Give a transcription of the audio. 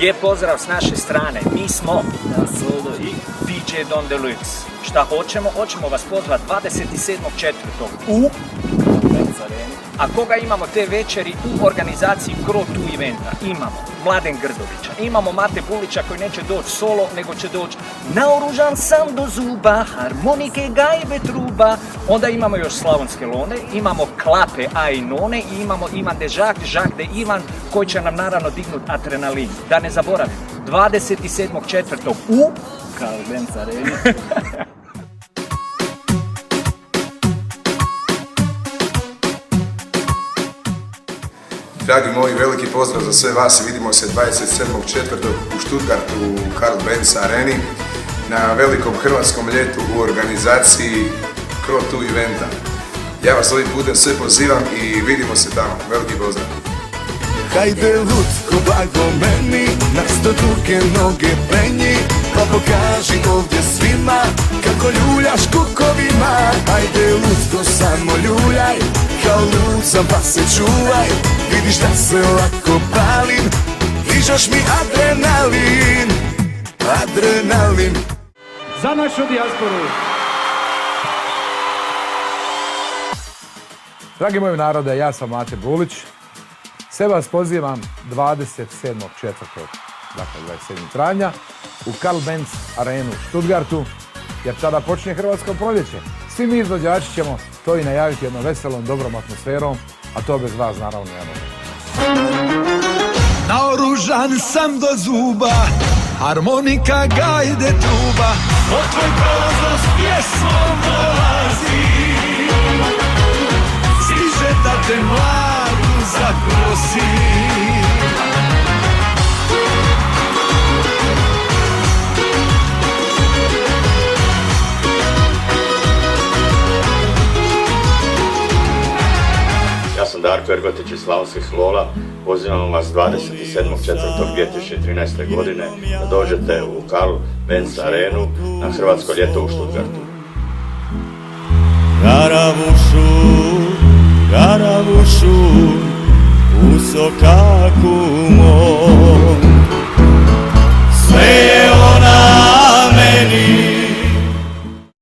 Lijep pozdrav s naše strane, mi smo Solo i DJ Don Deluxe. Šta hoćemo? Hoćemo vas pozvati 27.4. u A koga imamo te večeri u organizaciji Cro 2 eventa? Imamo Mladen Grdovića, imamo Mate Bulića koji neće doći solo, nego će doći naoružan sam do zuba, harmonike, gajbe, truba. Onda imamo još Slavonske Lone, imamo Klape, A i None i imamo Ivan de Jacques de Ivan koji će nam naravno dignut adrenalin. Da ne zaboravimo, 27.4. u Karl Benz Areni. Dragi moji, veliki pozdrav za sve vas i vidimo se 27.4. u Stuttgartu u Karl Benz Areni na velikom hrvatskom ljetu u organizaciji Cro 2 eventa. Ja vas ovim putem sve pozivam i vidimo se tamo. Veliki pozdrav. Hajde lutko blago meni, na 100 duge noge penji, pa pokaži ovdje svima kako ljuljaš kukovima. Hajde lutko samo ljuljaj, kao lud sam pa se čuvaj, vidiš da se lako palim, dižeš mi adrenalin, adrenalin. Za našu dijasporu! Dragi moji narode, ja sam Mate Bulić. Sve vas pozivam 27.4. dakle 27. travnja u Karl Benz Arenu u Stuttgartu, jer tada počinje hrvatsko proljeće. Svi mi izvođači ćemo to i najaviti jednom veselom, dobrom atmosferom, a to bez vas naravno ne može. Naoružan sam do zuba, harmonika, gajde, truba, od tvoj prozor s pjesmom dolazi, stiže da te mladu zaprosi. Ja sam Darko Ergotić iz Slavonskih Lola. Pozivam vas 27.4.2013. godine da dođete u Karl Benz Arenu na hrvatsko ljeto u Stuttgartu. Garavušu, u sokaku mom.